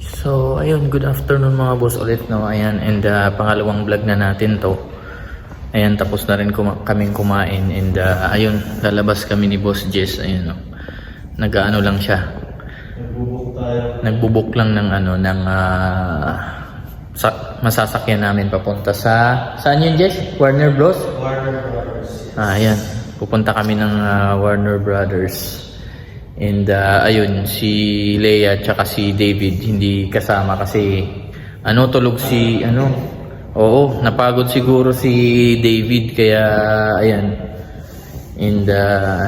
So, ayun, good afternoon mga boss ulit, no? Ayan, and pangalawang vlog na natin to. Ayan, tapos na rin kaming kumain and ayun, lalabas kami ni Boss Jess, ayun, no? Nag-ano lang siya. Nagbubuk lang ng ano, ng masasakyan namin papunta sa... Saan yun, Jess? Warner Bros? Warner Brothers. Ayan, pupunta kami ng Warner Brothers. And ayun, si Leia at si David hindi kasama kasi tulog si oo, napagod siguro si David kaya ayan. And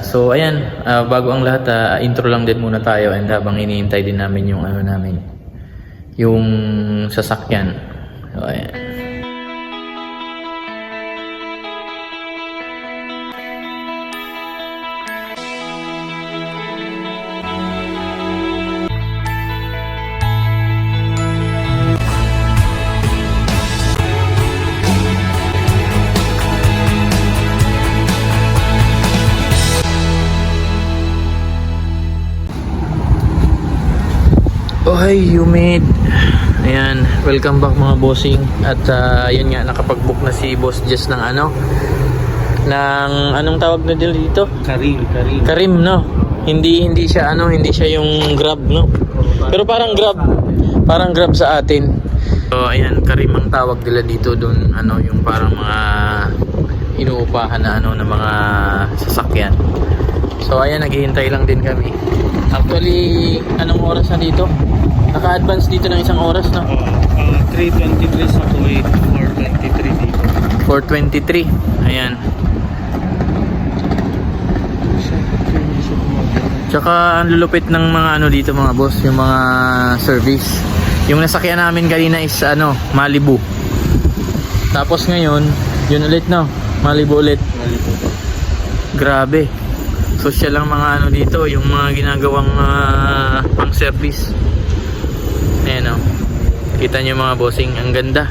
so ayan, bago ang lahat, intro lang din muna tayo and habang iniintay din namin yung yung sasakyan. So ayan. Oh hi, humid. Ayan, welcome back mga bossing. At yun nga, nakapag-book na si Boss Jess ng ng anong tawag na dito? Karim, no? Hindi siya hindi siya yung Grab, no? Pero parang Grab sa atin. So ayan, Karim ang tawag nila dito doon, yung parang mga inuupahan na na mga sasakyan. So ayan, naghihintay lang din kami. Actually, anong oras na dito? Naka-advance dito ng isang oras, no? 3:23 sa Kuwait, 4:23 dito. 4:23. Ayan. Tsaka ang lulupit ng mga dito mga boss, yung mga service. Yung nasakyan namin kanina is Malibu. Tapos ngayon, yun ulit, no? Malibu ulit. Grabe. Social lang mga dito, yung mga ginagawang pang service. Ayan, kita nyo mga bossing, ang ganda.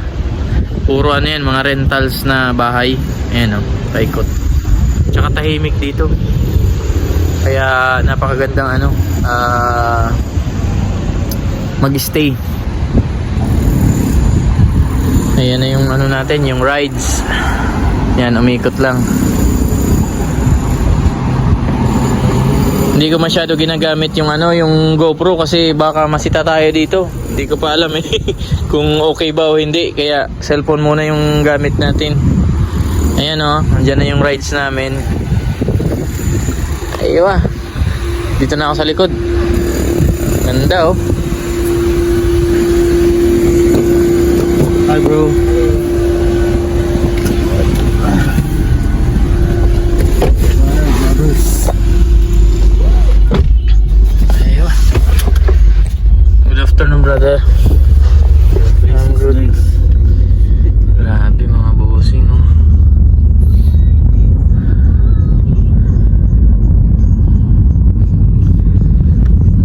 Puro yan, mga rentals na bahay. Ayan, paikot. Tsaka tahimik dito. Kaya napakagandang mag-stay. Ayan na yung natin, yung rides. Ayan, umikot lang. Hindi ko masyado ginagamit yung yung GoPro kasi baka masita tayo dito. Hindi ko pa alam kung okay ba o hindi. Kaya cellphone muna yung gamit natin. Ayan andyan na yung rides namin. Aywa. Dito na ako sa likod. Ganda Hi bro. Afternoon brother. I'm good. Grabe mga bossing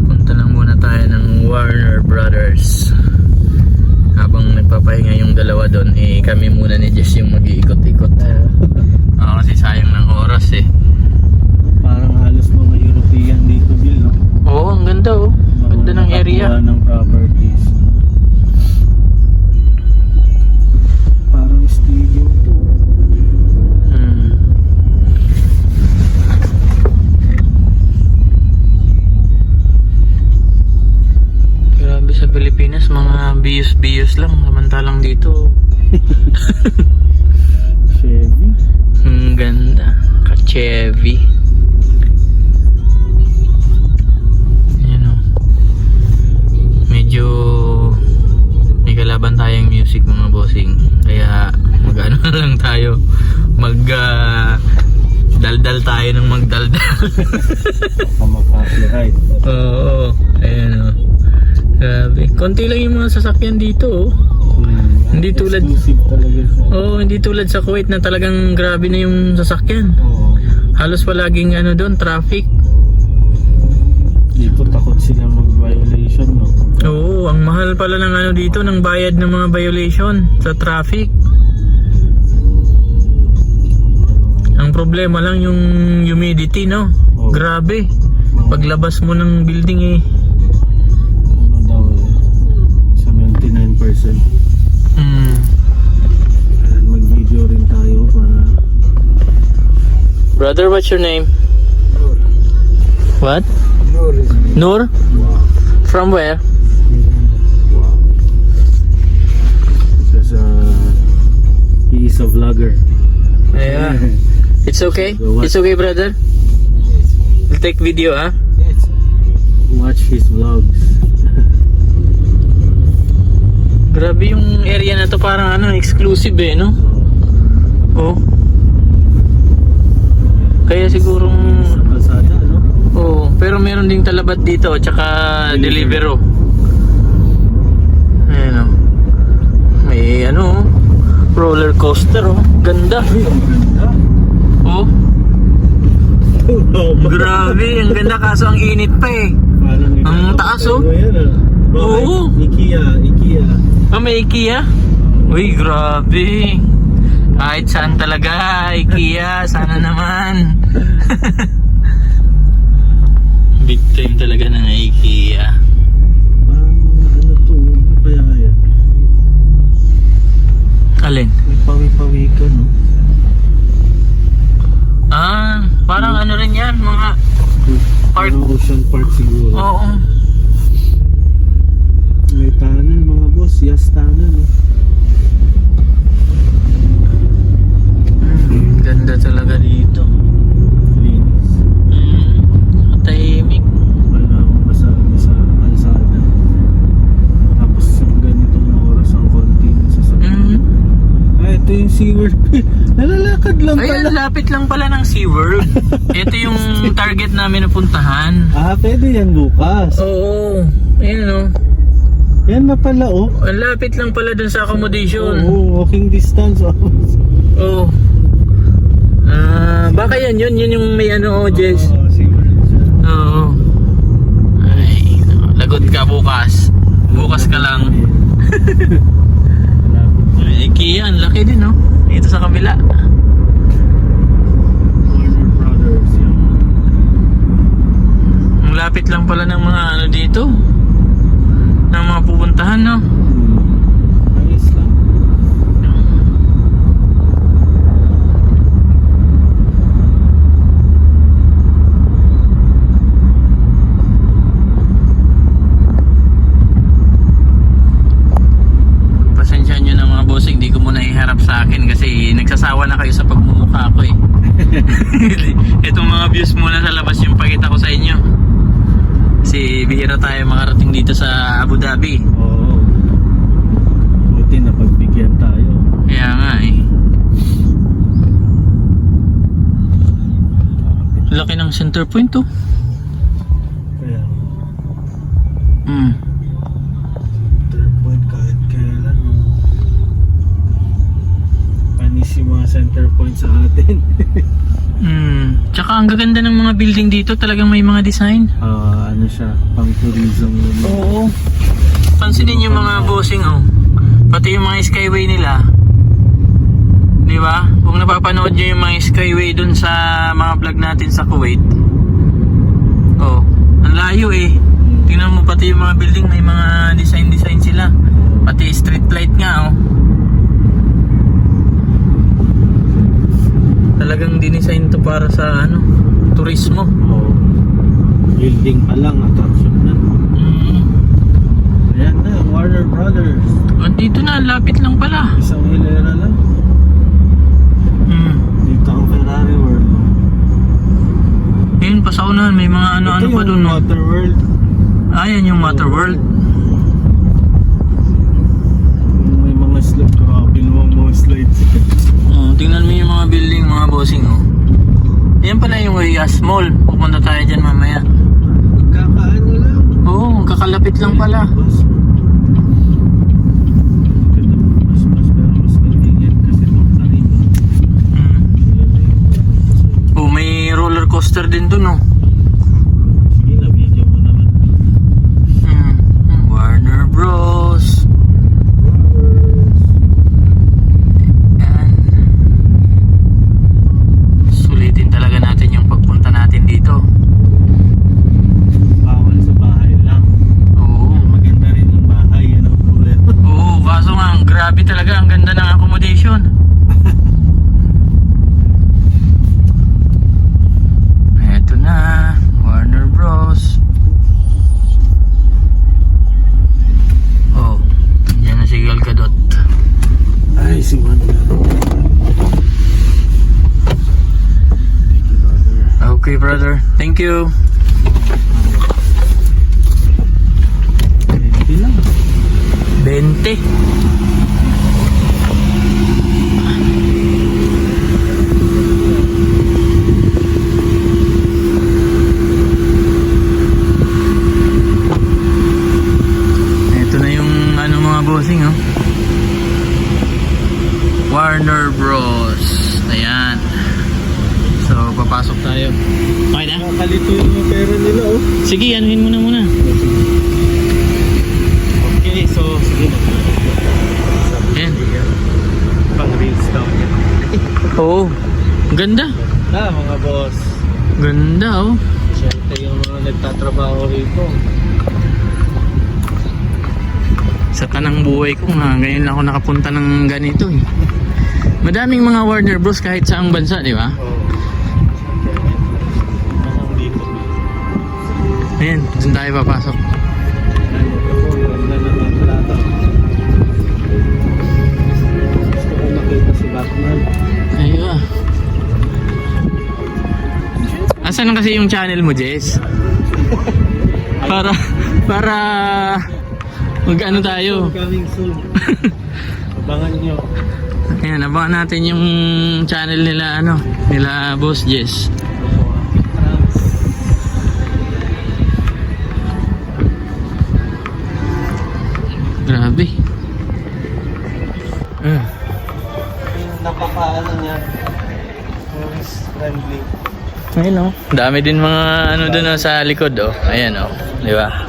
Punta lang muna tayo ng Warner Brothers. Habang nagpapahinga yung dalawa doon, kami muna ni Jess yung mag-iikot-ikot. Kasi sayang ng oras Parang halos mga European dito, Bill, no? Oo, ang ganda Ganda ng area. Ng properties. Parang studio to. Grabe sa Pilipinas, mga bios lang. Samantalang dito Chevy. ang ganda. Ka-Chevy. Medyo may kalaban tayong music mga bossing, kaya mag-ano na lang tayo, daldal tayo ng magdaldal. Copyright. Oo, ayan grabe, konti lang yung mga sasakyan dito hindi tulad hindi tulad sa Kuwait na talagang grabe na yung sasakyan. Halos palaging doon traffic. Dito takot sila mag-violation, no? Oo, ang mahal pala ng dito, ng bayad ng mga violation sa traffic. Ang problema lang yung humidity, no? Grabe. Paglabas mo ng building Brother, what's your name? What? Nur? From where? Because he is a vlogger. Yeah. It's okay? It's okay, brother? We'll take video, ah? Watch his vlogs. Grabe yung area na to, parang ano, exclusive eh, no? Oh. Kaya sigurong... Sa kalsada, no? Oo, pero meron ding talabat dito, tsaka Deliveroo. Ayan o. May ano, roller coaster oh. Ganda. Ay, ang ganda. Oh, grabe, ang ganda kaso ang init pa eh. Parang Ang taas, oh. Yan, ah. Oo. Ikea. Ah, may IKEA? Uy, grabe. Kahit saan talaga, IKEA, sana naman. Big time talaga ng IKEA. Parang ano to, ano kaya yan? Alin? May pawi-pawi ka, no? Ah, parang ano rin yan, mga... Park. Parang Ocean Park siguro. Oo. May tanan mga boss, yes tanan, no? Ganda talaga dito. Linis. Tahimik. Walang masabi sa kalsada. Tapos sa ganitong oras ang konti sa sakit. Ay, ito yung SeaWorld. Nalalakad lang Ayan, pala. lapit lang pala ng SeaWorld. Ito yung target namin na puntahan. Ah, pwede yan bukas. Oo. Ayan o. Yan na pala, oh. Ang lapit lang pala dun sa accommodation. Oo, walking distance. Oo. Ah, baka yan yun. Yun yung may ano, Jess. Oo, SeaWorld siya. Oo. Ay, lagot ka bukas. Bukas ka lang. Ay, IKEA, ang laki din, no? Dito sa kabila. Warner Brothers, yan. Ang lapit lang pala ng mga ano dito. Ng mga pupuntahan, no? Ayos lang. Pasensya nyo na mga bossing, di ko muna iharap sa akin kasi nagsasawa na kayo sa pagmumukha ko eh. Itong mga views muna sa labas yung pakita ko sa inyo. Kasi bihira tayo makarating dito sa Abu Dhabi. Oo. Buti na pagbigyan tayo. Kaya nga eh. Laki ng center point to. Kaya, Hmm. center point kahit kailan. Panis yung mga center point sa atin. Tsaka ang gaganda ng mga building dito, talagang may mga design. Ano siya, pang tourism yun. Oo. Pansinin yung mga bossing oh. Pati yung mga skyway nila. Di ba? Kung napapanood nyo yung mga skyway dun sa mga vlog natin sa Kuwait. Oh, ang layo eh. Tingnan mo pati yung mga building may mga design sila. Pati street light nga oh. Talagang dinesign to para sa ano, turismo. Oo. Building pa lang, attraction na. Ayan na, Warner Brothers. Dito na, lapit lang pala. Isang hilera lang. Dito ang Ferrari World. Ayun, pasaunahan, may mga ano-ano pa dun. No? Water World. Ayan yung Water World. May mga slides. Grabe naman mga slides. Tingnan mo yung mga building, mga bossing oh. Yan pala yung Uyas Mall. Pupunta tayo dyan mamaya. Magkakaano lang. Oo, kakalapit lang pala. Mas convenient kasi magkariba. Oh, may roller coaster din dun oh. Sige na, video mo naman. Warner Bros. Yan. Sulitin talaga natin yung pagpunta natin dito. Bawal sa bahay lang. Oo. Maganda rin yung bahay, yan ang problema. Oo, kaso nga, grabe talaga. Ang ganda ng accommodation. brother. Thank you. 20 lang. 20. Ito na yung ano mga bossing, oh. Warner Bros. Ayan. So, papasok tayo. Okay na? Nakakalito yung pera nila, oh. Sige, anuhin mo na muna. Okay, so, sige na. Ayan. Pang reels daw niya. Oo. Ganda. Mga boss. Ganda, oh. Siyempre yung mga nagtatrabaho rito. Sa tanang buhay ko nga, ngayon lang ako nakapunta ng ganito eh. Madaming mga Warner Bros kahit saang bansa, di ba? Oo. Masang dito. Ayan, dun tayo papasok. Ganda na ng plata. Gusto ko makita si Batman. Ayun ah. Asan na kasi yung channel mo, Jess? Para mag-ano tayo. Coming soon. Abangan nyo. Ayan, abangan natin yung channel nila, nila Boss Jess. Grabe. Napakaano niya. Tourist friendly. Ayun oh. Dami din mga ano doon sa likod oh. Ayan oh. Di ba?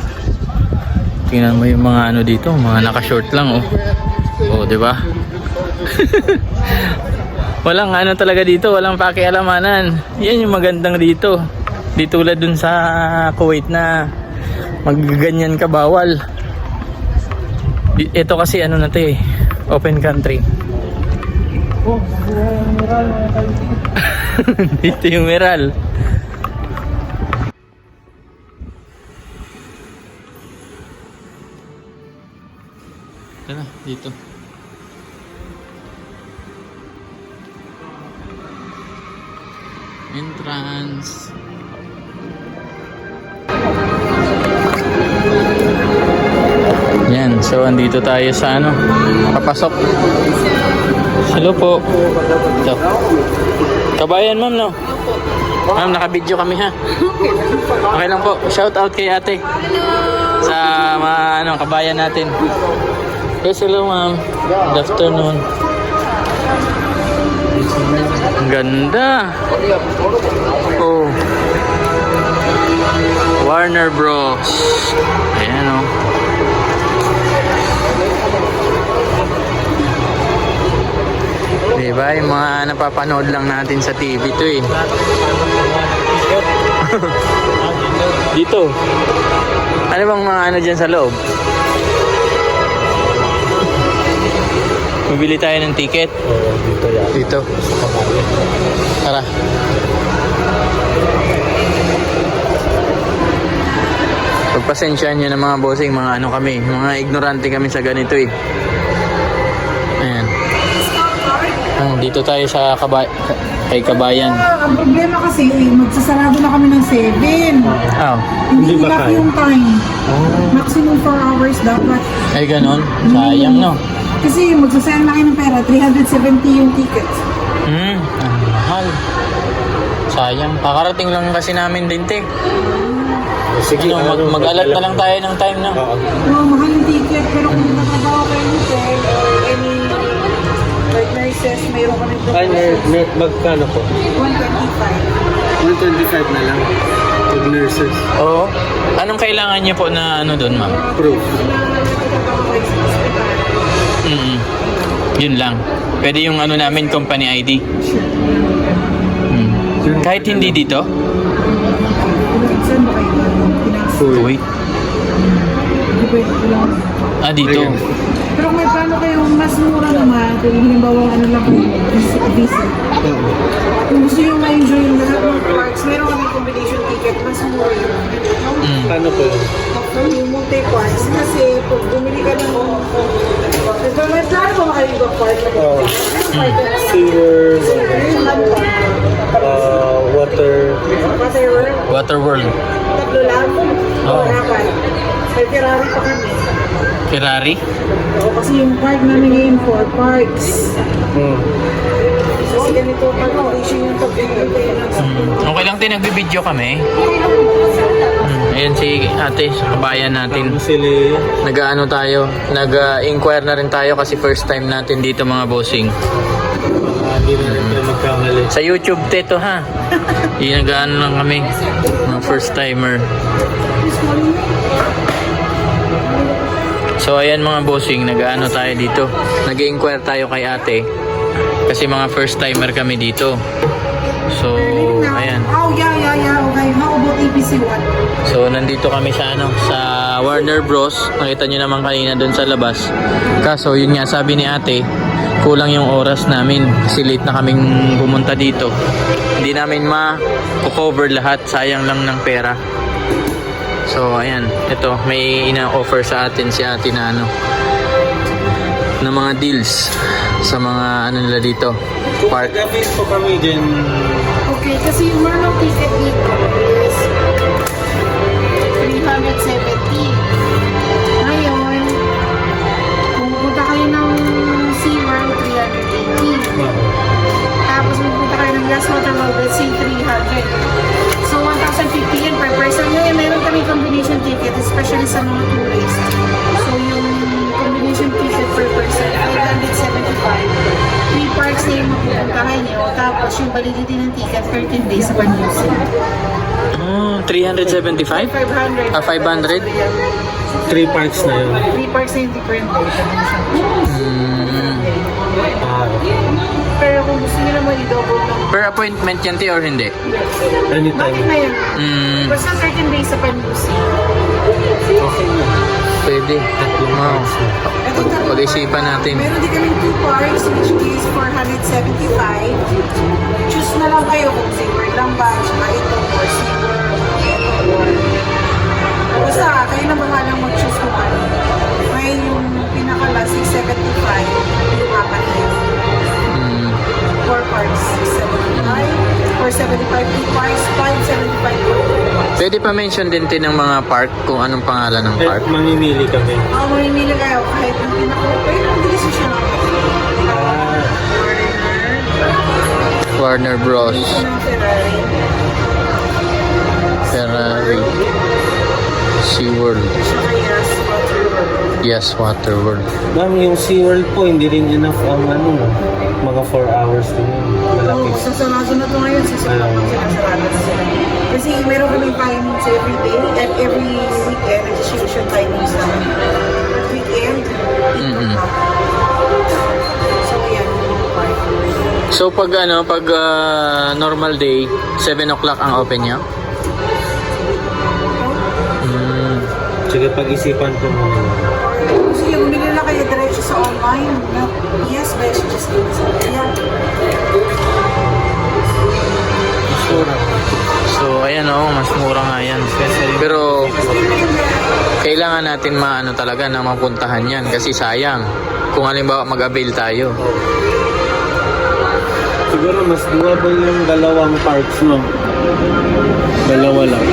Tingnan mo yung mga ano dito, mga naka-short lang oh. Oh, di ba? Walang ano talaga dito, walang pakialamanan. Yan yung magandang dito. Di tulad dun sa Kuwait na magganyan ka bawal. Ito kasi ano na 'to eh, open country. Oh, mural. Dito yung Meral. Ito na, dito. Entrance. Yan, so andito tayo sa ano, papasok. Hello po. Ito. Kabayan ma'am, no? Ma'am, naka-video kami ha. Okay lang po. Shout out kay ate. Sa mga ano, kabayan natin. Yes, hello ma'am. Good afternoon. Ang ganda. Oh. Warner Bros. Ayan oh. Diba, yung mga napapanood lang natin sa TV to eh. Dito. Ano bang mga ano dyan sa loob? Mabili tayo ng ticket. Dito yan. Dito. Tara. Pagpasensyaan nyo ng mga bossing, mga ano kami, mga ignorante kami sa ganito eh. Ayan. Dito tayo sa kay Kabayan. Ang problema kasi, magsasarado na kami ng 7. Oh. Hindi Hindi ba enough kaya? yung time. Maximum 4 hours dapat. Ay ganon. Sayang no. Kasi magsasayang na kayo ng pera, 370 yung tickets. Ang mahal. Sayang. Kakarating lang kasi namin din, te. Sige, Mag-alat na lang tayo ng time na. Oo. Oo, mahal yung ticket, pero kung nakabawa kayo nito, or any like nurses, mayroon kami Ay, magkano po? 125. 125 na lang. With nurses. Oo. Anong kailangan niyo po na ano doon, ma'am? Proof. Yun lang. Pwede yung ano namin, company ID. Kahit hindi dito? Saan ba kayo? Kuwait. Hindi pwede ko lang. Dito. Pero kung may plano kayong mas mura naman, kung halimbawa ano lang po, visa. Kung gusto nyo ma-enjoy yung lahat ng parks, meron kami combination ticket, mas mura yun. Paano po yun? Yung multi-parks, kasi pag bumili ka ng may plano ba makayo mag-park? Sewer, what Water. Water World. Tatlo lang. Oo. Harapan. May Ferrari pa kami. Ferrari? Oo, kasi yung park namin ngayon for parks. Kasi ganito pag-audition yung pag-ibigay ng Okay lang din, nagbibideo kami. Ayan si ate, sa kabayan natin. Sila. Nag-ano tayo, nag-inquire na rin tayo kasi first time natin dito mga bossing. Hindi na rin tayo magkamali. Sa YouTube teto ha. Nag-ano lang kami, mga first timer. So ayan mga bossing, nag-ano tayo dito. Nag-inquire tayo kay ate kasi mga first timer kami dito. So ayan. Oh, yeah. Okay, how about EPC1? So nandito kami sa sa Warner Bros. Nakita niyo naman kanina doon sa labas. Kaso yun nga sabi ni ate, kulang yung oras namin kasi late na kaming pumunta dito. Hindi namin ma-cover lahat, sayang lang ng pera. So ayan, ito may ina-offer sa atin si ate na na mga deals sa mga nila dito. Park. Gabi po kami dyan. Okay, kasi yung normal ticket dito is 370. Ngayon, kung pupunta kayo ng SeaWorld, 380. Tapos kung pupunta kayo ng Gas Water World, let's say 300. So, 1,050 yan per person. Ngayon, meron kami combination ticket, especially sa mga tourists. So, yung combination ticket per person, 575. 3 parks na yung mapupuntahan nyo. Tapos, yung validity ng ticket, 13 days upon using. 375? 500. 500? 3 parks na yun. 3 parks na yung different days. Pero kung gusto nyo naman i-double lang, Per appointment yan or hindi? Anytime. bakit na yun? Mm, Basta 13 days upon using. Okay na. pwede. Wow. Pag-isipan natin. Meron din kaming 2 parks which is 475. Choose na lang kayo kung SeaWorld lang ba, tsaka ito or SeaWorld or basta kayo na bahalang mag-choose kung ano. Ngayon yung pinaka-last 675 yung apat na yun. 4 parks 675 475 2 parks 575. Pwede pa mention din ng mga park kung anong pangalan ng park. Mamimili kami. Mamimili kayo kahit yung pinaka-pero ang decision natin. Warner Bros. Ng Ferrari. Ferrari. SeaWorld. Tsaka Yes Water World. Yes, Water World. Ma'am, yung SeaWorld po, hindi rin enough ang mga 4 hours din yun. Malaki. Oo, sasarado na ito ngayon. Sasarado na sila. Kasi meron kaming timings every day and every weekend. Registration timings namin. Weekend, so yan, yung park. So pag normal day, 7 o'clock ang open niya? Sige, pag-isipan ko muna. Sige, bumili na kayo diretso sa online. Yes, besh, just do this. Yeah. So ayan mas mura nga yan. Pero kailangan natin talaga na mapuntahan yan kasi sayang kung halimbawa mag-avail tayo. Siguro mas doable yung dalawang parks, no? Dalawa lang.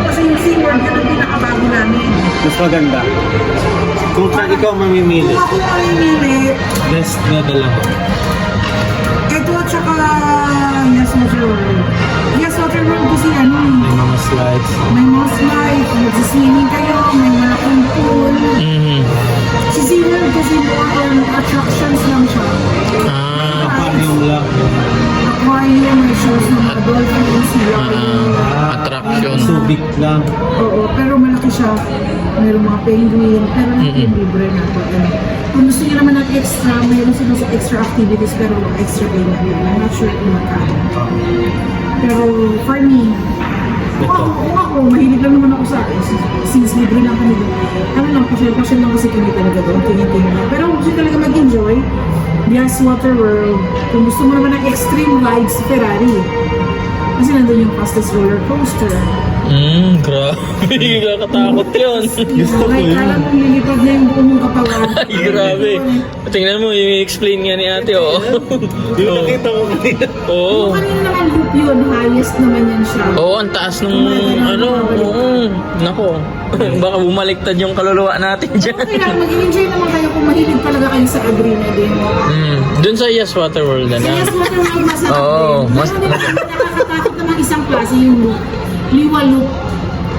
Kasi yung SeaWorld, yun ang pinakabago namin. Mas maganda. Kung ikaw mamimili, Kung ako mamimili, best na dalawa. ito at saka Yes Water World. Yes Water World kasi May mga slides. may mga slide, mag-swimming kayo, may malaking pool. Si SeaWorld kasi more on attractions lang siya. Aquarium lang. Aquarium, may shows ng mga dolphins, lion. Attraction. Subic lang. Oo, pero malaki siya. Mayroong mga penguin, pero yung libre na ito. Kung gusto niyo naman ng extra, mayroon sila sa extra activities, pero extra penguin. I'm not sure kung magkano. Pero for me, kung ako, mahilig lang naman ako sa akin. Since libre lang kami doon. Ano lang, pasyon lang kasi kami talaga doon. Tingin-tingin lang. Pero kung gusto talaga mag-enjoy, Yes Water World. Kung gusto mo naman ng extreme rides, Ferrari. Kasi nandun yung fastest roller coaster. Grabe. Kakatakot yun. Gusto ko yun. Kala mo lilipad na yung buong mong katawan. Ay, grabe. Tingnan mo, yung explain nga ni ate, oh. Yung nakita ko kanina. Oo. Kanina naman loop yun, highest naman yan siya. Oo, ang taas nung ano. Oo. Nako. Baka bumaliktad yung kaluluwa natin dyan. Okay lang, mag-enjoy naman kayo kung mahilig talaga kayo sa adrenaline. Doon sa Yes Water World, ano? Yes, waterworld masarap Oo, din. mas- Meron din nakakatakot naman isang klase yung loop. Liwa loop.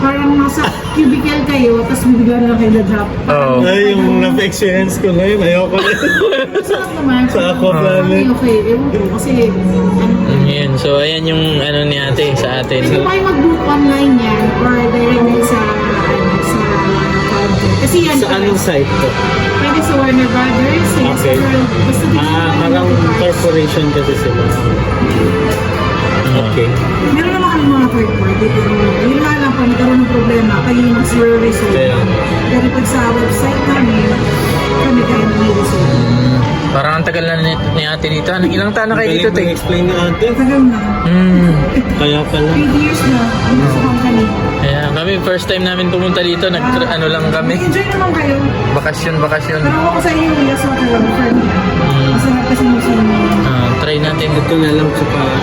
Parang nasa cubicle kayo, tapos bibigyan lang kayo na-drop. Oo. Ay, yung na-experience ko na yun. Ayoko na. Masarap naman. Sa Aquaplanet. Okay, ewan ko. Kasi, Yun. So, ayan yung ano ni ate sa atin. pwede pa kayo mag-book online yan or directly sa counter. Kasi yan, Sa anong site to? pwede sa Warner Brothers, sa Okay. basta Parang corporation kasi sila. Okay. meron naman kami mga third party. Pero yun nga lang, pag nagkaroon ng problema, kayo yung mag-resolve. Kaya. Pero pag sa website namin, kami kayo nag-resolve. Parang ang tagal na ni ate dito. Ilang taon na kayo dito, te? explain na ate. Tagal na. Kaya pala. 8 years na, ano sa company. Kaya kami, first time namin pumunta dito, ano lang kami. Enjoy naman kayo. Bakasyon. Pero ako sa inyo, yes, water lang for me. Masarap kasi mo sa inyo. Try natin. Ito na lang sa para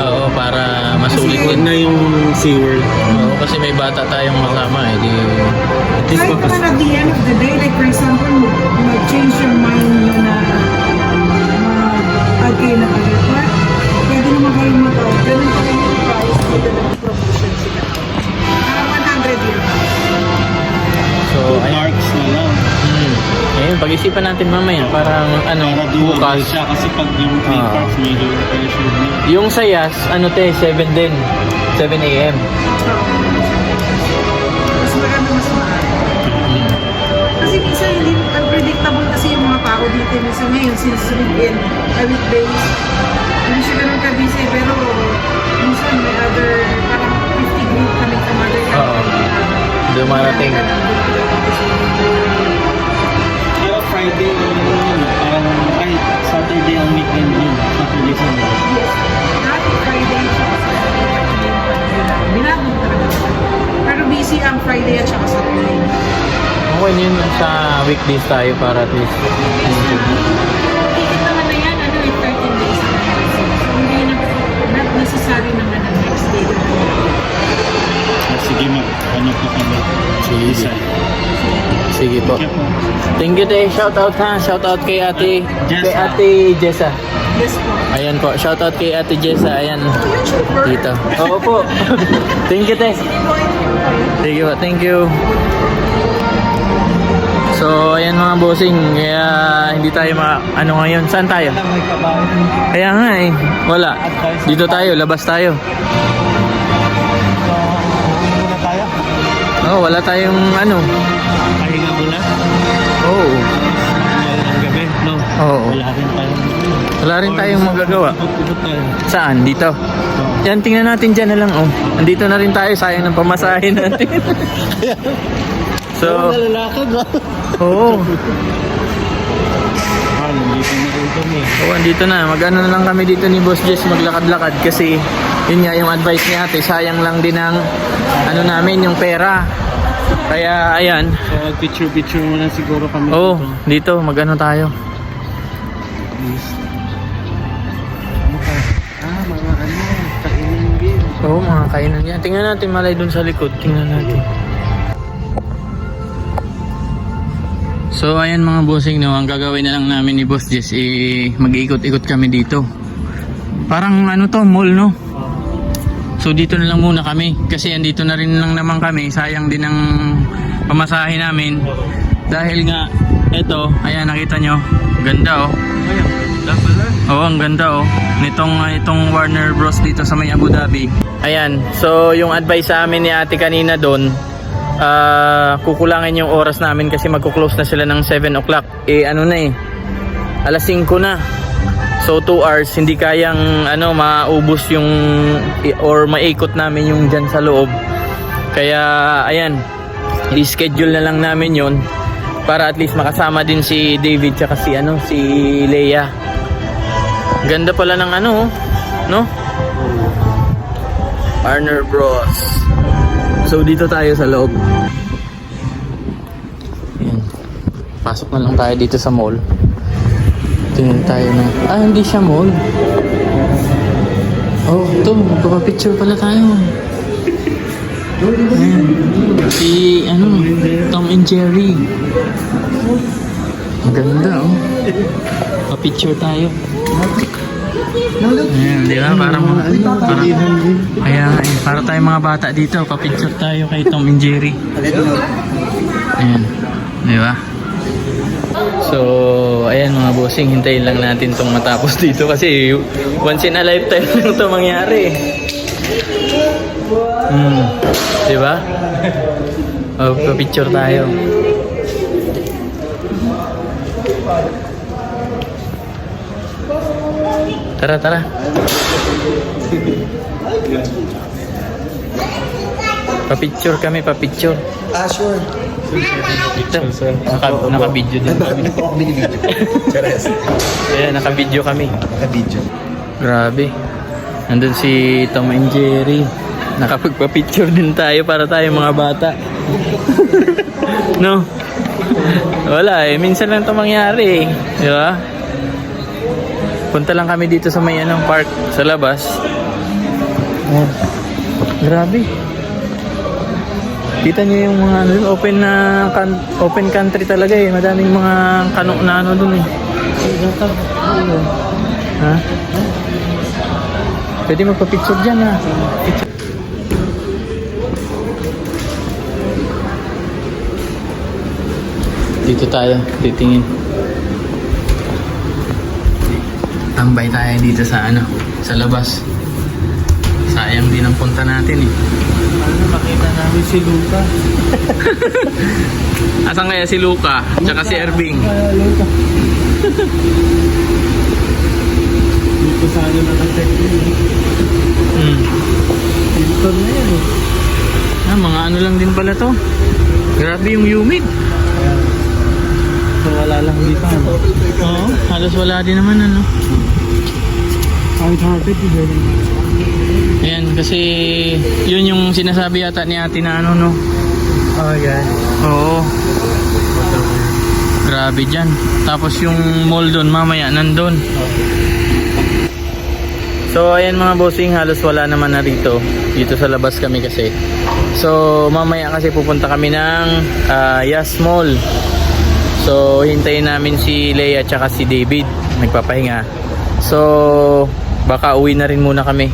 Oo, para masulit Huwag din. na yung SeaWorld. Oo, kasi may bata tayong masama. Di... At least Kahit naman at the end of the day, like for example, mag-change your mind mo na mag-add kayo ng airport, pwede naman kayong mag-add. Ganun pa rin yung price, pwede naman promotion sila. 100 yun. So, ayun. Parks na lang. Ayun, pag-isipan natin mamaya. Parang, ano, Para doable bukas. siya kasi pag yung theme parks medyo pressure na. Yung sa Yas, ano te, 7 din. 7 a.m. Mas maganda, mas mahal. Kasi minsan hindi unpredictable kasi yung mga tao dito. Minsan ngayon, since weekend, weekdays, hindi siya ganun ka-busy. Pero minsan may other, parang 50 group kami kamagay. Oo. Dumarating. Pero Friday, parang kahit Saturday ang weekend yun. Saturday, Sunday. Yes. Dati Friday siya sa binabog talaga. Pero busy ang Friday at saka Saturday. Okay na yun sa weekdays tayo para at least. Ticket naman na yan, 13 days na. So hindi na, not necessary naman ang next day. Sige, ano po kami. Sige. Sige po. Thank you te. Shout out ha. Shout out kay ate. Jessa. Kay ate Jessa. Yes po. Ayan po. Shout out kay ate Jessa. Ayan. Dito. Oo po. Thank you te. Sige po. Thank you. So, ayan mga bossing. Kaya hindi tayo ano ngayon. Saan tayo? May kabahan. Kaya nga eh. Wala. Dito tayo. Labas tayo. So, muna tayo. Oh, wala tayong ano. Pahinga muna. Oo. Ang gabi, no? Oo. Wala rin tayong Wala rin tayong magagawa. Ikot tayo. Saan? Dito. Yan, tingnan natin dyan na lang. Oh. Andito na rin tayo. Sayang ng pamasahin natin. So, Nalalakad ba? oo. Nandito na rin kami. Oo, andito na. Mag-ano na lang kami dito ni Boss Jess. Maglakad-lakad kasi yun nga yung advice niya ate. Sayang lang din ang ano namin, yung pera. Kaya, ayan. So, picture-picture muna siguro kami. Oo, dito. Mag-ano tayo. Ano ka? Mga kainan din. Oo, mga kainan yan. Tingnan natin malay dun sa likod. Tingnan natin. So ayan mga bossing, no, ang gagawin na lang namin ni Boss Jess mag-iikot-ikot kami dito. Parang ano to, mall no. So dito na lang muna kami kasi andito na rin lang naman kami. Sayang din ang pamasahe namin. Dahil nga eto, ayan nakita nyo, ganda oh. Ayan, ganda pala. Oo, ang ganda oh. Itong Warner Bros dito sa may Abu Dhabi. Ayan, so yung advice sa amin ni ate kanina doon, kukulangin yung oras namin kasi magkuklose na sila ng 7 o'clock. Ano na alas 5 na. So 2 hours, hindi kayang maubos yung or maikot namin yung dyan sa loob. Kaya ayan, i-schedule na lang namin yon para at least makasama din si David tsaka si Leia. Ganda pala ng no? Warner Bros. So dito tayo sa loob. Ayan. Pasok na lang tayo dito sa mall. Tingin tayo ng... hindi siya mall. Oh, ito. Magpapapicture pala tayo. Ayan. Si, Tom and Jerry. Ang ganda, oh. Pa-picture tayo. Ayan, di ba? Para tayong mga bata dito. Pa-picture tayo kay Tom and Jerry. Ayan. Di ba? So, ayan mga bossing, hintayin lang natin itong matapos dito kasi once in a lifetime lang ito mangyari. Di ba? Pa-picture tayo. Tara, tara. Pa-picture kami, pa-picture. Sure. Ito, naka-video din kami. Ayan, naka-video kami. Grabe. Nandun si Tom and Jerry. Nakapagpa-picture din tayo para tayo mga bata. No? Wala eh. Minsan lang ito mangyari eh. Di ba? Punta lang kami dito sa may park sa labas. Oh. Grabe. Kita niyo yung mga open country talaga eh. Madaming mga kano na dun eh. Ha? Pwede magpa-picture dyan ha. Picture. Dito tayo, titingin. Tambay tayo dito sa sa labas. Sayang din ang punta natin eh. Makita namin si Luca. Asan kaya si Luca? Tsaka si Erving? Luca. Dito sa nakaset yun. Dito na yan eh. Mga lang din pala to. Grabe yung humid. So wala lang dito. Oo, halos wala din naman Ang carpet is Ayan, kasi yun yung sinasabi yata ni ate na yan. Oo. Grabe dyan. Tapos yung mall doon, mamaya nandun. So ayan mga bossing, halos wala naman na rito. Dito sa labas kami kasi. So mamaya kasi pupunta kami ng Yas Mall. So hintayin namin si Leia at saka si David. Nagpapahinga. So baka uwi na rin muna kami.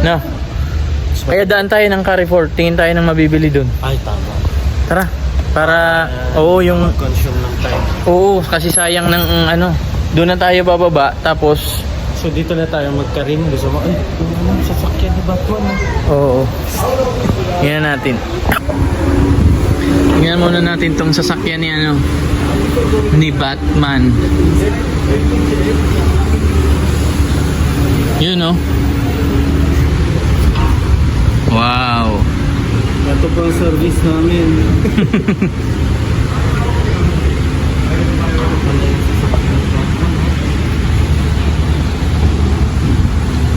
No? Kaya daan tayo ng Carrefour. Tingin tayo ng mabibili doon. Ay, tama. Tara. Para, yung... Consume ng time. Oo, kasi sayang ng doon na tayo bababa. Tapos... So dito na tayo magkarim. Gusto mo, sasakyan ni Batman. Oo. Tingnan natin. Tingnan muna natin tong sasakyan ni ni Batman. Yun Wow. Ito po ang service namin.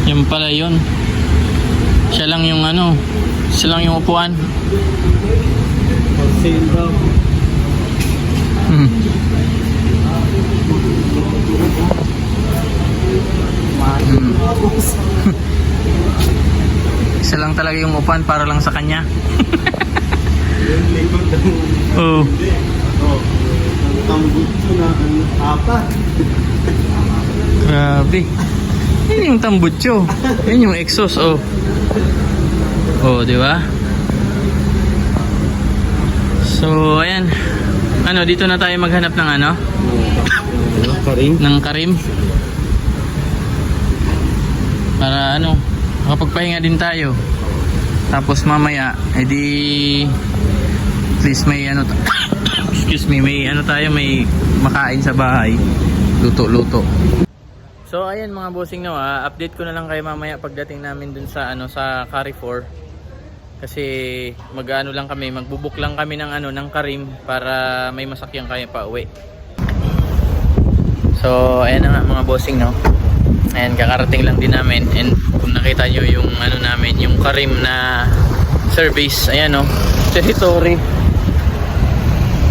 Yan pala yun. Siya lang yung upuan. For sale daw. Isa lang talaga yung upuan para lang sa kanya. Oo. Ang butso na apat. Grabe. Yun yung tambutso. Yun yung exhaust, di ba? So, ayan. Dito na tayo maghanap ng Karim? ng karim. Para makapagpahinga din tayo. Tapos mamaya, edi at least may excuse me, may tayo, may makain sa bahay. Luto-luto. So ayan mga bossing update ko na lang kayo mamaya pagdating namin dun sa sa Carrefour. Kasi magbubuk lang kami ng karim para may masakyan kayo pa uwi. So ayan na nga mga bossing Ayan, kakarating lang din namin. And kung nakita nyo yung namin, yung karim na service. Ayan, oh. Territory.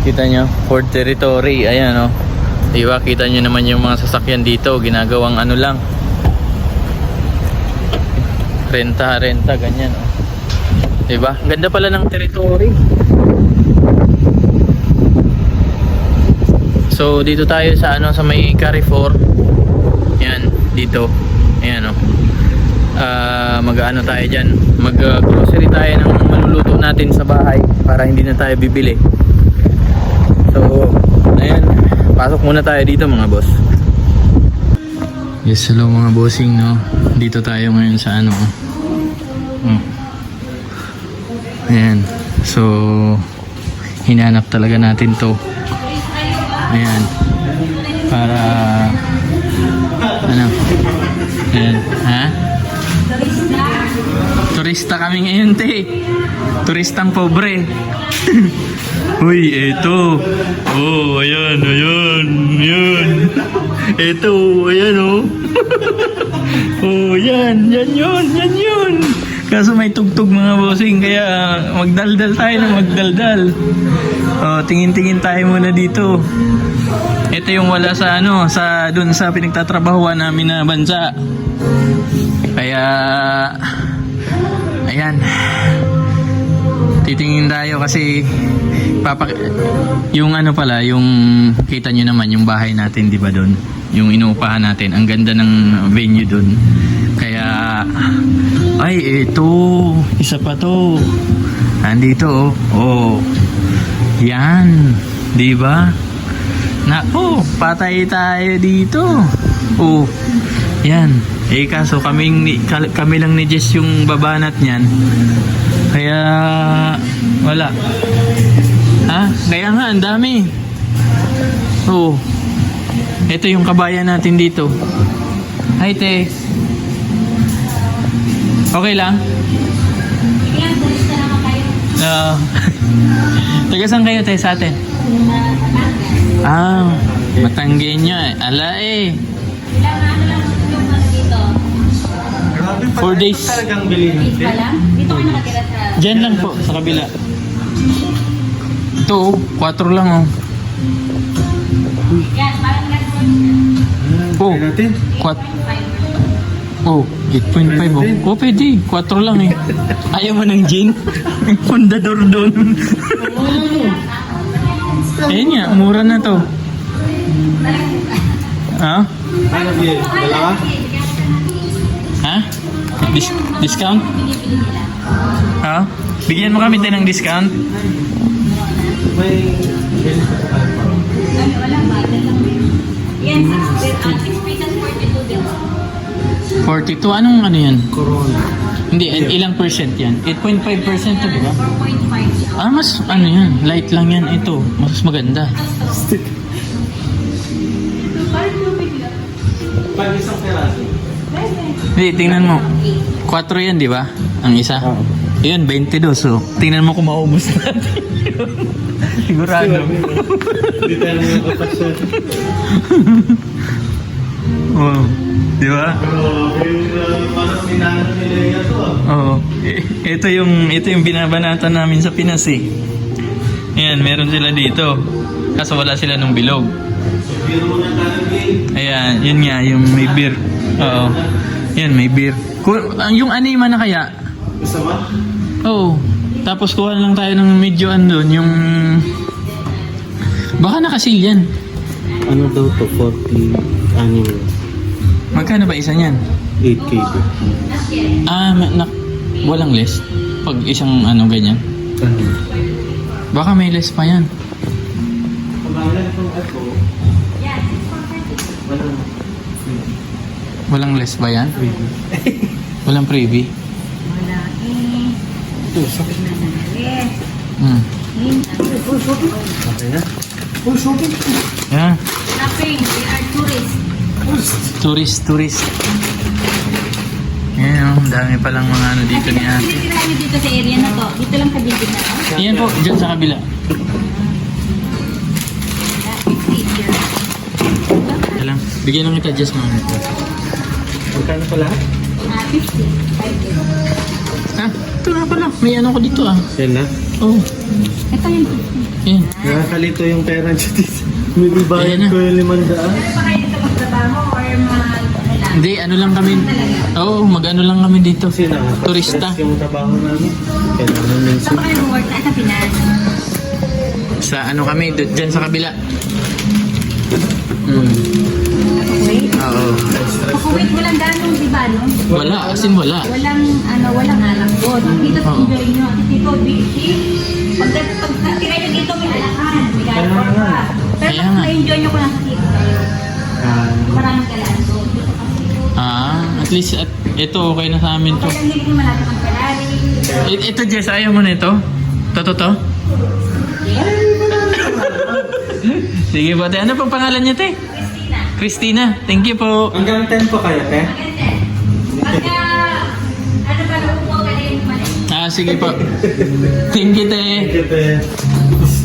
Kita nyo? Ford Territory. Ayan, oh. Diba? Kita nyo naman yung mga sasakyan dito. Ginagawang ano lang. Renta, ganyan, oh. Diba? Ganda pala ng Territory. So, dito tayo sa ano, sa may Carrefour. Yan, dito. Ayan, oh. Mag-ano tayo dyan. Mag-grocery tayo ng maluluto natin sa bahay para hindi na tayo bibili. So, ayan. Pasok muna tayo dito, mga boss. Yes, hello mga bossing, no. Dito tayo ngayon sa ano. Ayan. So, hinanap talaga natin to. Ayan. Para ano? Ayan. Ha? Turista kami ngayon, te. Turistang pobre. Uy, eto. Oh, ayan. Eto, ayan, oh. Oh, yan yun. Kaso may tugtog, mga bossing, kaya magdaldal tayo ng magdaldal. Oh, tingin-tingin tayo muna dito. Ito yung wala sa ano, sa dun sa pinagtatrabahuan namin na bansa. Kaya ayan. Titingin tayo kasi yung ano pala, yung kita nyo naman yung bahay natin, di ba doon? Yung inuupahan natin, ang ganda ng venue doon. Kaya ay ito, isa pa to. Andito, oh. Yan, di ba? Nako, patay tayo dito. Oh. Yan. Kaso kami lang ni Jess yung babanat niyan. Kaya wala. Ha? Kaya nga ang dami. Oh. Ito yung kabayan natin dito. Hi, te. Okay lang? Oo. Taga saan kayo, te, sa atin? Ah, Matanggenyo eh. Ala eh. 4 days. Talagang bilhin. Dito ka nakatira sa... Diyan lang po, sa kabila. Ito, 4 lang, oh. Yan, parang Oh, natin. 4. Oh, 8.5 oh. Oh, pwede. 4 lang eh. Ayaw mo ng gin? May fundador doon. Ayun nga, mura na to. Ha? Ano bilhin? Wala ka? Ha? Discount? Ha? Bigyan mo kami tayo ng discount? May bilhin ka sa kalpa. Walang bagal lang. Yan, 6 pesos 42 din. 42? Anong ano yan? Corona. Hindi, ilang percent yan? 8.5% to, di ba? 4.5. Ah, mas ano yan? Light lang yan. Ito, mas maganda. Pag isang peraso. Hindi, tingnan mo. 4 yan, di ba? Ang isa. Oo. Yun, 22. So, tingnan mo kung maubos natin yun. Sigurado. Hindi tayo makapasya. Oo. Di ba? Parang sinanong nila ito ah. Oo. Ito yung binabanatan namin sa Pinas eh. Ayan, meron sila dito. Kaso wala sila nung bilog. Biro na talaga Ayan, yun nga, yung may beer. Oo. Yan, may beer. Yung anima na kaya? Gusto ba? Oo. Tapos kuha lang tayo ng medyo andun, yung... Baka nakasil yan. Ano daw to? 40 annual. Magkano ba isa niyan? 8K ba? Ah, walang less. Pag isang ano ganyan. Baka may less pa yan. Kumalan itong ako. Yan, Walang less ba yan? Walang freebie? wala eh. Oh, sakit na. Hmm. Okay na? Oh, shopping. Yan. Shopping, we are tourists. Tourist. Yan, ang dami palang mga ano dito ni ate. Titirahan niyo dito sa area na to. Dito lang sa building na to. Yan po, dyan sa kabila. Yan lang. Bigyan lang kita just mga ito. Magkano pala? 50. 5 Ha? ito na pala. May ano ko dito ah. Yan na. Oh. Ito yun. Yan. Nakakalito yung pera dyan dito. May Ayan ibayad na. ko yung 500. Ano pa kayo dito magtrabaho or Hindi, ano lang kami. Oo, mag-ano lang kami dito. Kasi nakaka-stress Turista. yung trabaho namin. Kailangan minsan. Saan pa kayo work na sa Pinas? Sa ano kami, dyan sa kabila. Wait. Oo. Kukuwait, walang ganong, di ba, no? Wala, as in wala. Walang alak doon. Dito Oo. enjoy nyo. Dito, busy. Pag tinay nyo dito, may alakan. May gano'n pa. Pero Kaya pag nga. na-enjoy nyo ko lang sa dito, maraming galaan doon. Dito kasi, At least ito okay na sa amin to. kaya hindi malapit ang Ferrari. Ito Jess, ayaw mo na ito? To? Sige po, te. Ano pang pangalan niya, te? Christina. Christina. Thank you po. Hanggang 10 po kayo, te? Pagka, ano ba, uupo ka rin mali. Sige po. Thank you, te. Te.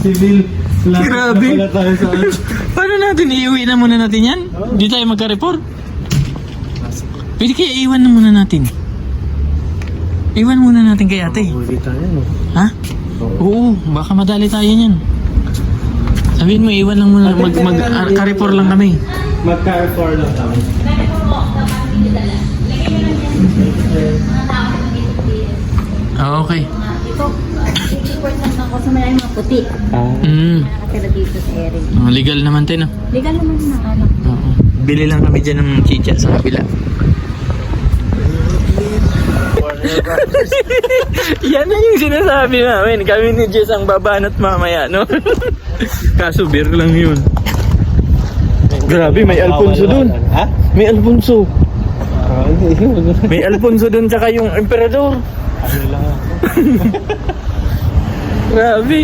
Civil. Grabe. Wala tayo sa ano. Paano natin? Iuwi na muna natin yan? Di tayo magka-report? Pwede kaya iwan na muna natin. Iwan muna natin kay ate. Huli tayo, no? Ha? Oo, baka madali tayo niyan. Sabihin mo, iwan lang muna. Mag-carrefour lang kami. Mag-car lang kami. Ganito po, dapat hindi dala. Lagyan nyo lang dyan. Mga tao na dito dito. Okay. Ito, 80% ng customer ay mga puti. Nakatira dito sa area. Legal naman din, no? Legal naman ng ano. Oo. Bili lang kami dyan ng chicha sa kabila. Yan na yung sinasabi namin. Kami ni Jess ang babanat mamaya, no? Kaso beer lang yun. Grabe, may Alfonso dun. Ha? May Alfonso. Ano May Alfonso dun tsaka yung emperador. lang ako. Grabe.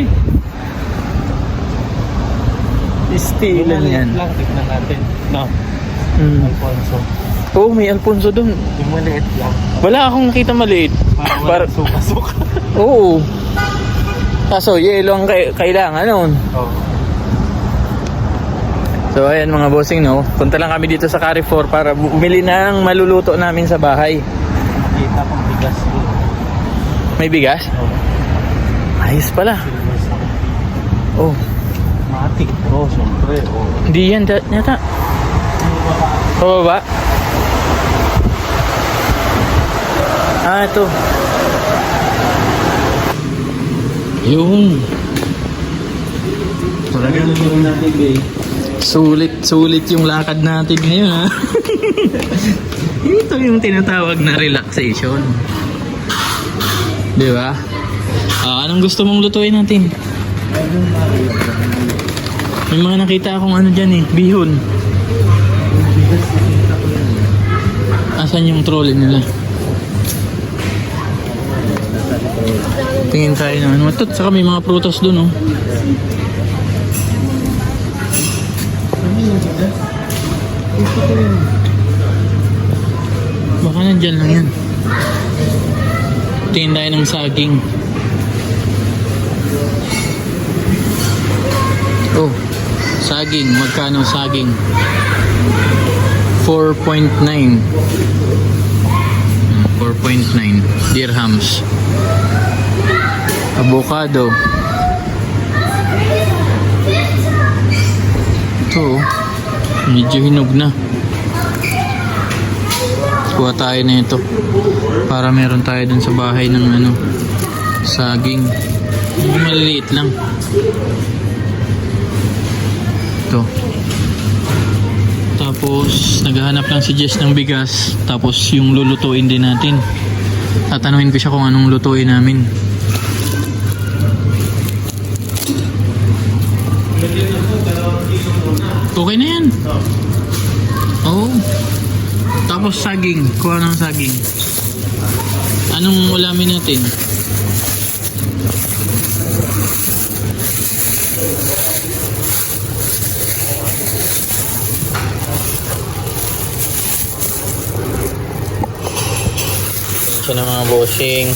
Istilan yan. Lang, tignan natin. No, Alfonso. Oo, may Alfonso dun. Yung maliit lang. Wala akong nakita maliit. Para suka-suka. Oo. Kaso, yelo ang kailangan nun. Oo. So ayan mga bossing, no, punta lang kami dito sa Carrefour para bumili ng maluluto namin sa bahay. Nakita kong bigas doon. May bigas? Oo. Ayos pala. Oh, Matik. Oo, syempre. Oo. hindi yan yata. Pababa? Ito. Yung Talaga naman natin, babe. sulit yung lakad natin ngayon, ha. Ito yung tinatawag na relaxation. Di ba? Anong gusto mong lutuin natin? May mga nakita akong ano dyan eh, bihon. Asan yung trolley nila? Tingin tayo ng ano. Ito, saka may mga prutas dun, oh. Baka nandyan lang yan. Tingin tayo ng saging. Oh, saging. Magkano saging? 4.9 dirhams. Avocado. Ito, medyo hinog na. Kuha tayo na ito para meron tayo dun sa bahay ng ano, saging. Medyo maliliit lang. Ito. Tapos naghahanap lang si Jess ng bigas. Tapos yung lulutuin din natin. Tatanungin ko siya kung anong lutuin namin. Okay na yan. Oo. Tapos saging. Kuha ng saging. Anong ulamin natin? Siya ng mga bossing.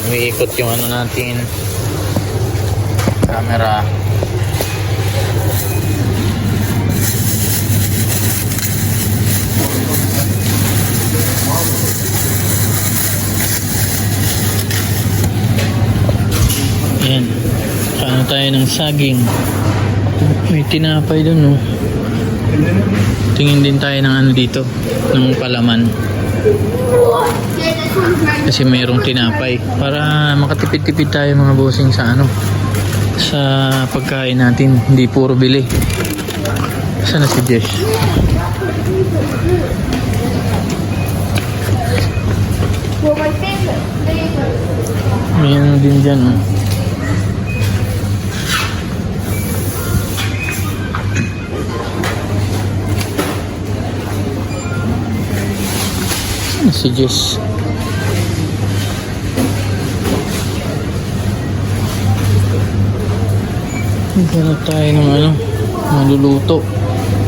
Umiikot yung ano natin. Camera. saging. May tinapay dun, oh. Tingin din tayo ng ano dito, ng palaman. Kasi mayroong tinapay. Para makatipid-tipid tayo mga bossing sa ano, sa pagkain natin. Hindi puro bili. Saan na si Jess? May ano din dyan, oh. Saan na si Jess? Hanap tayo ng ano, maluluto.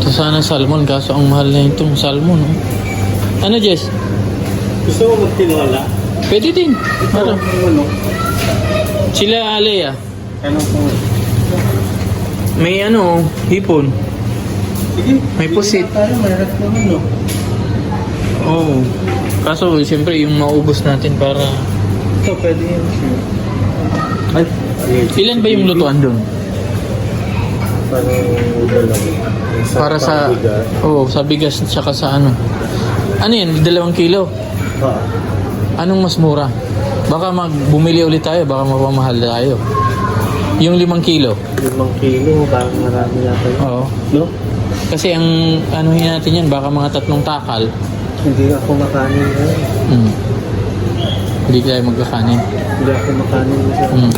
Ito sana salmon, kaso ang mahal na itong salmon, oh. Ano, Jess? Gusto mo magtinola? Pwede din. Ano? Ano? Sila Alea. Ano po? May ano, hipon. Sige. May pusit. Tayo, mayroon naman, no? Oo. Kaso, siyempre, yung maubos natin para... Ito, pwede yun. Ay, Ilan ba yung lutuan doon? parang dalawa. Para sa... Oo, sa bigas tsaka sa ano. Ano yan? 2 kilo? Anong mas mura? Baka bumili ulit tayo, baka mapamahal tayo. Yung 5 kilo. 5 kilo, parang marami yata yun. Oo. No? Kasi ang anuhin natin yan, baka mga 3 takal. Hindi ako makanin ngayon. Hmm. Hindi tayo magkakanin. Hindi ako makanin ngayon. Hmm.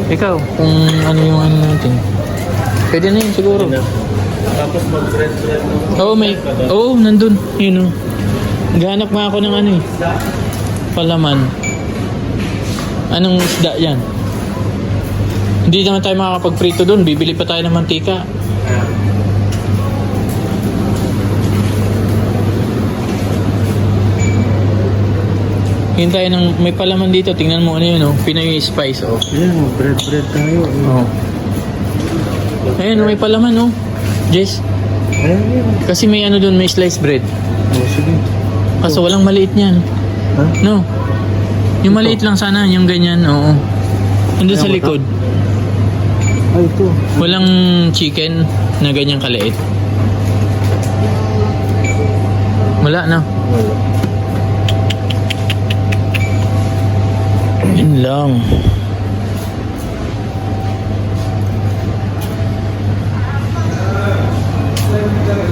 Ikaw, kung ano yung ano natin. Pwede na yun siguro. Tapos mag-bread-bread mo. Oo, Oo, nandun. Yun, oh. Gahanap nga ako ng ano eh. Palaman. Anong isda yan? Hindi naman tayo makakapag-prito doon. Bibili pa tayo ng mantika. Yun tayo ng... May palaman dito. Tingnan mo ano yun, oh. Pinoy spice, oh. Yan, bread-bread tayo. Oh. Ayun, may palaman, oh. Jess. Ayan yan. Kasi may ano doon, may sliced bread. Oh, sige. Kaso walang maliit niyan. Ha? No. Yung maliit lang sana, yung ganyan, oo. Nandun sa likod. Ay, ito. Walang chicken na ganyang kaliit. Wala na. Wala. Yun lang.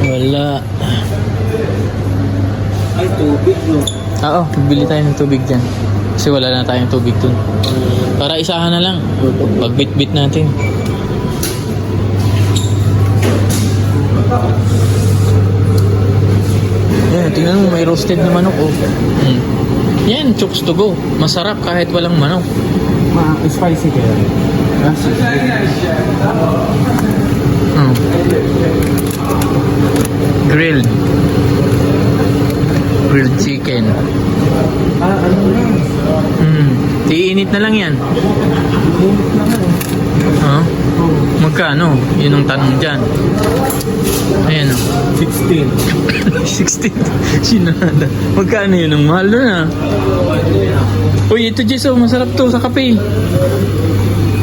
Wala. Ay, tubig, no? Oo, bibili tayo ng tubig dyan. Kasi wala na tayong tubig dun. Para isahan na lang. Pagbit-bit natin. Yan, tingnan mo, may roasted na manok, oh. Yan, chooks to go. Masarap kahit walang manok. Spicy kaya. Hmm. Grilled. Grilled chicken. Ano na? Iinit na lang yan. Init na nga. Huh? Magkano? Yun ang tanong dyan. Ayan, oh. 16. 16. Sinada. Magkano yun? Ang mahal na. Uy, ito Jess, oh, masarap to sa kape.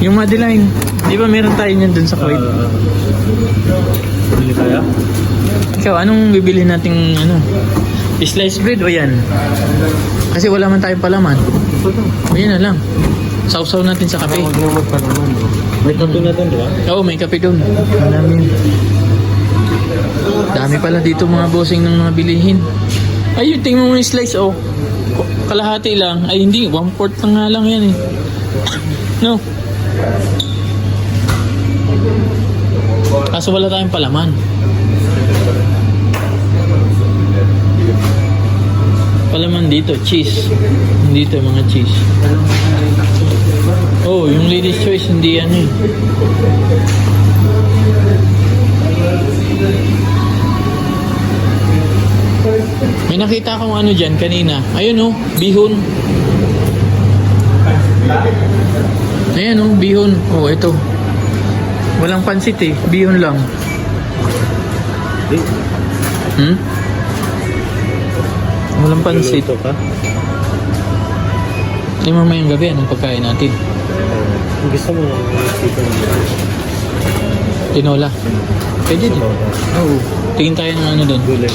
Yung Madeline. Di ba meron tayo niyan dun sa Kuwait? Bili kaya? Ikaw, anong bibili nating ano? Sliced bread o yan? Kasi wala man tayong palaman. O yan na lang. Sausaw natin sa kape. Huwag na magpanaman. May kape na doon, di ba? Oo, may kape dun. Marami yun. Dami pala dito mga bossing ng mga bilihin. Ay, yung tingnan mo yung slice, oh. Kalahati lang. Ay, hindi. 1/4 lang nga lang yan, eh. No? Kaso wala tayong palaman. Palaman dito, cheese. Dito, mga cheese. Oh, yung Lady's Choice, hindi yan, eh. May nakita akong ano dyan kanina. Ayun, oh, bihon. Ayan, oh, bihon. Oh, ito. Walang pansit, eh. Bihon lang. Walang pansit. Ito ka? Di mamayang gabi, anong pagkain natin? Gusto mo chicken breast? Tinola. Pwede din. Oo. Tingin tayo ng ano doon. Gulay.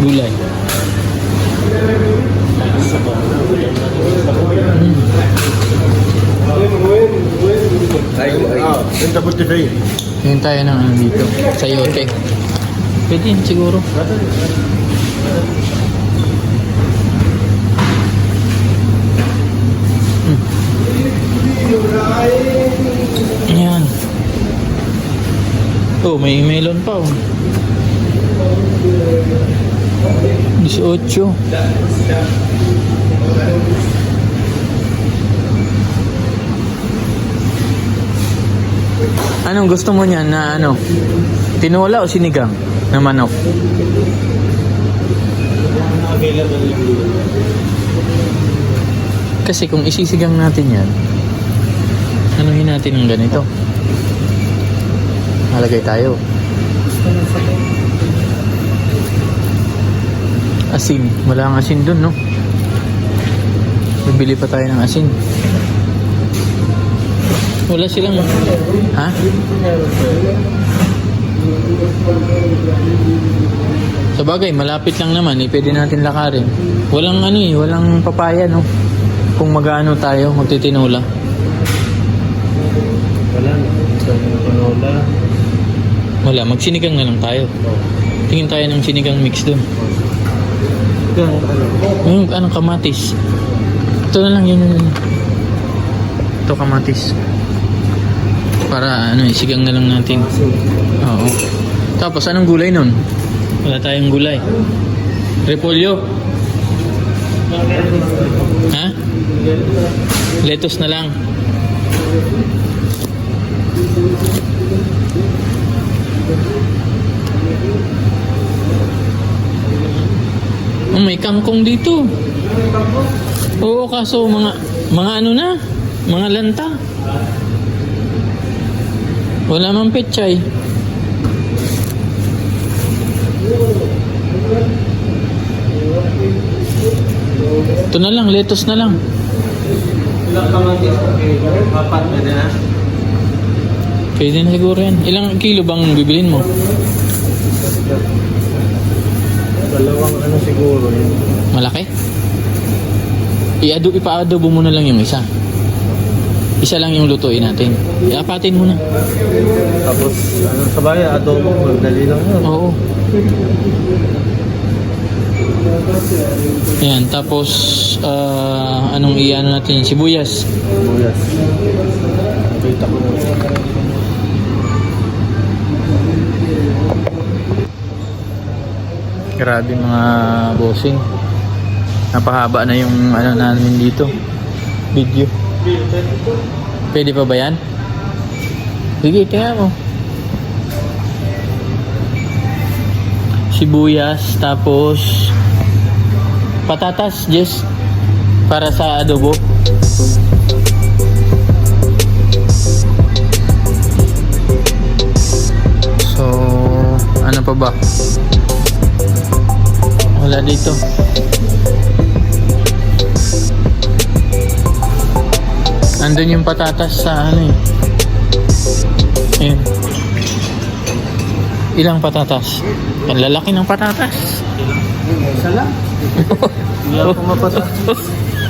Gulay. Enta puti tayo. Tingin tayo ng ano dito. Sayote. Pwede din siguro. Ayan. Oh, may melon pa oh. 18. Anong gusto mo niyan na ano? Tinola o sinigang na manok? Available yung gulay. Kasi kung isisigang natin yan, anuhin natin ng ganito. Malagay tayo. Asin. Wala ang asin dun, no? Bibili pa tayo ng asin. Wala silang... Ha? Sa bagay, malapit lang naman. Pwede natin lakarin. Walang ano eh. Walang papaya, no? Kung mag-ano tayo, magtitinula. Wala na. Sa tinola. Wala, magsinigang na lang tayo. Tingin tayo ng sinigang mix dun. Ito ang ano. Yung anong kamatis. Ito na lang, yun. Ito kamatis. Para ano, sigang na lang natin. Oo. Tapos anong gulay nun? Wala tayong gulay. Repolyo. Ha? Lettuce na lang. Oh, may kangkong dito. Oo, kaso mga ano na, mga lanta. Wala mang pechay. Ito na lang, lettuce na lang. Ilang kamatis? Apat na na. Pwede na siguro yan. Ilang kilo bang bibilin mo? Dalawang ano siguro yun. Malaki? Ipa-adobo mo na lang yung isa. Isa lang yung lutuin natin. Iapatin mo na. Tapos ano sa bayan, adobo, magdali lang yun. Oo. Ayan, tapos anong i-ano natin? Sibuyas. Yes. Nakita ko na. Grabe mga bossing. Napahaba na yung ano namin dito. Video. Pwede pa ba yan? Sige, tingnan mo. Sibuyas, tapos patatas, Jess. Para sa adobo. So, ano pa ba? Wala dito. Andun yung patatas sa ano eh. Ayun. Ilang patatas? Ang lalaki ng patatas. Isa lang? Hindi ako mapatatas.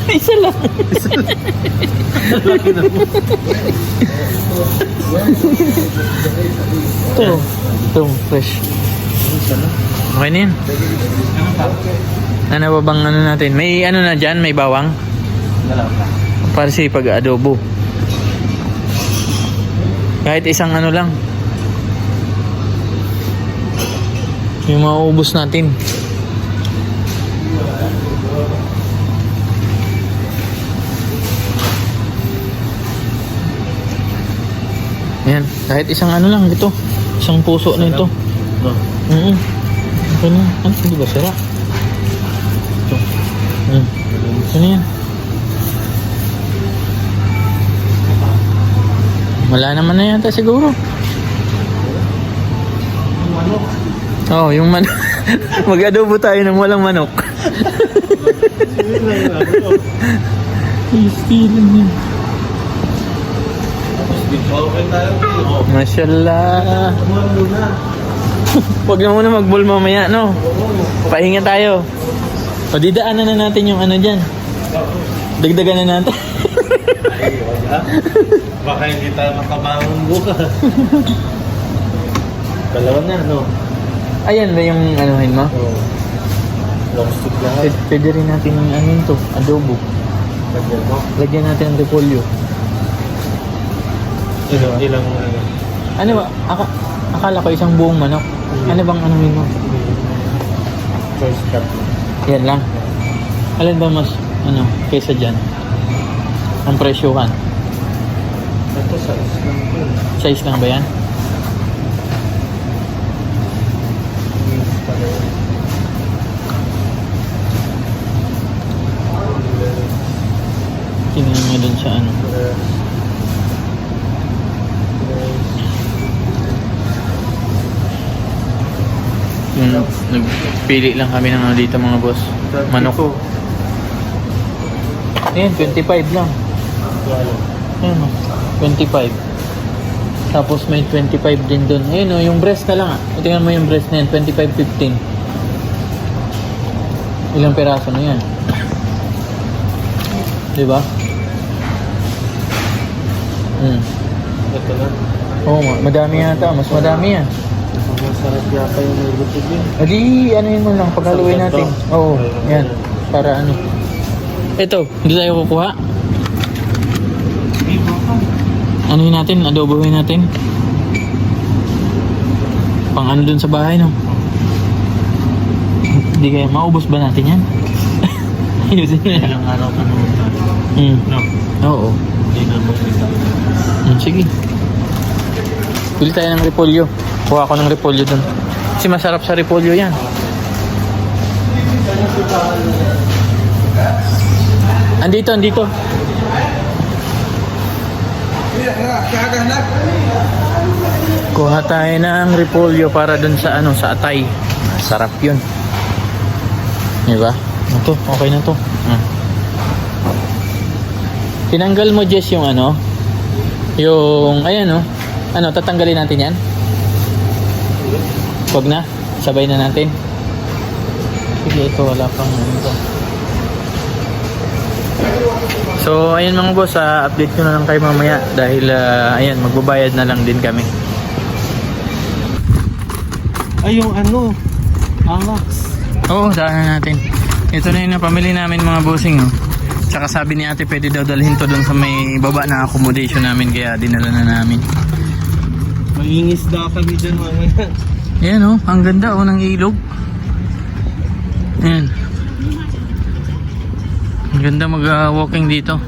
Isa lang. Laki na po. Ito, fresh. Isa lang. Okay na yan. Ano ba bang ano natin? May ano na dyan? May bawang? Dalawa. Para sa pag-adobo. Kahit isang ano lang. Yung mauubos natin. Ayan. Kahit isang ano lang ito. Isang puso na ito. Oh. Ito na. Ano? Hindi ba sira? Ito. Ito na yan. Wala naman na yata siguro. Manok. Oh, yung manok. Mag-adobo tayo ng walang manok. Tasty lang yan. Okay tayo. Mashallah. Tuman muna. Huwag na muna mag-ball mamaya, no? Pahinga tayo. O, didaanan na natin yung ano dyan. Dagdagan na natin. Ay, wala. Baka hindi tayo makabangon bukas. Dalawa na, no? Ayan ba yung anuhin mo? Oo. Long stick lahat. Pwede rin natin yung ano to, adobo. Lagyan mo. Lagyan natin ang repolyo. Ilang Ano ba? Akala ko isang buong manok. Ano bang anuhin mo? first cut. Yan lang. Alin ba mas, kaysa dyan? Ang presyohan. Ito size lang po. Size lang ba yan? Tingnan mo dun sa ano. Nagpili lang kami ng ano dito mga boss. Manok. Ayan, 25 lang. Ayan o, 25. Tapos may 25 din dun. Ayan o, yung breast na lang ah. Tingnan mo yung breast na yan, 25.15. Ilang peraso na yan? Diba? Ito na. Oo, madami yata. Mas madami yan. Masarap yata yung may lutog yun. Adi, ano yun mo lang, paghaluin natin. Oo, yan. Para ano. Ito, hindi tayo kukuha. Ano yun natin? Adobohin natin. Pang ano dun sa bahay, no? Hindi kaya, maubos ba natin yan? Ayusin na. Ilang araw ka naman tayo. No? Oo. Hindi na mo kita. Sige. Bili tayo ng repolyo. Kuha ko ng repolyo dun. Kasi masarap sa repolyo yan. Andito. Kuha tayo ng repolyo para dun sa sa atay. Sarap yun. Diba? Ito, okay na to. Tinanggal mo Jess yung yung ayan tatanggalin natin yan. Huwag na, sabay na natin. Sige, ito wala pang ito. So ayun mga boss, update ko na lang kayo mamaya dahil ayan, magbabayad na lang din kami. Ay, yung Amax. Oo, saan natin. Ito na yung napamili namin mga bossing. Tsaka sabi ni ate pwede daw dalhin to doon sa may baba na accommodation namin, kaya dinala na namin. Maingis daw kami dyan mamaya. Ayan ang ganda ng ilog. Ayan. Ang ganda mag-walking dito.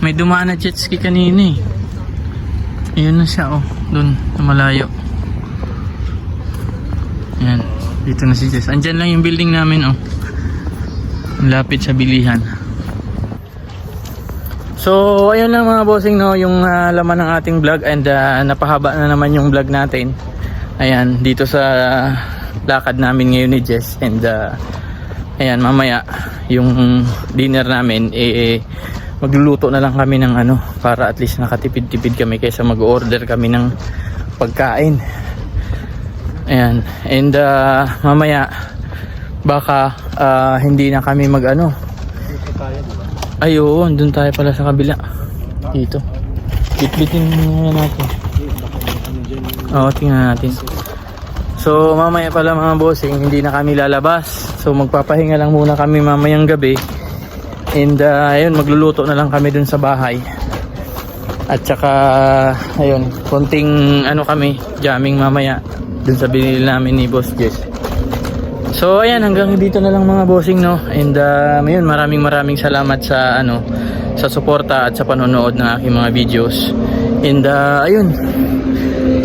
May dumaan na jet ski kanina eh. Ayan na siya doon sa malayo. Ayan, dito na si Jess. Andyan lang yung building namin lapit sa bilihan. So ayun lang mga bossing yung laman ng ating vlog, and napahaba na naman yung vlog natin. Ayan, dito sa lakad namin ngayon ni Jess, and ayan, mamaya yung dinner namin magluluto na lang kami ng para at least nakatipid-tipid kami kaysa mag-order kami ng pagkain. Ayan, and mamaya baka hindi na kami ay oo, dun tayo pala sa kabila. Dito. Bitbitin natin. Oo, tingnan natin. So mamaya pala mga bossing, hindi na kami lalabas. So magpapahinga lang muna kami mamayang gabi. And ayun, magluluto na lang kami dun sa bahay. At saka ayun, konting kami, jamming mamaya dun sa binili namin ni Boss Jess. So ayan, hanggang dito na lang mga bossing and ayun, maraming salamat sa sa suporta at sa panonood ng aking mga videos. And ayun,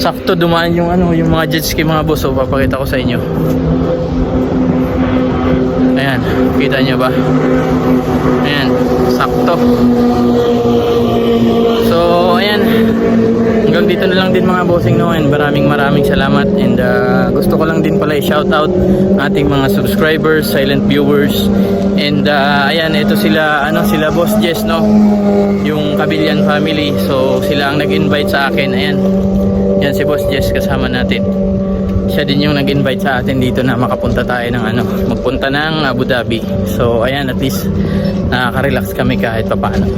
sakto dumaan yung yung mga jet ski mga boss. So papakita ko sa inyo. Ayan, kita nyo ba? Ayan, sakto. So ayan, hanggang dito na lang din mga bossing, no, and maraming salamat, and gusto ko lang din pala i-shout out ating mga subscribers, silent viewers, and ayan, ito sila, sila Boss Jess, no, yung Kabilyan family. So sila ang nag-invite sa akin. Ayan, yan si Boss Jess kasama natin. Siya din yung nag-invite sa atin dito na makapunta tayo ng magpunta ng Abu Dhabi. So ayan, at least nakaka-relax kami kahit papaano.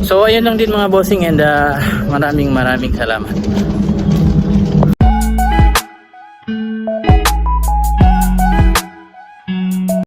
So ayan lang din mga bossing, and maraming salamat.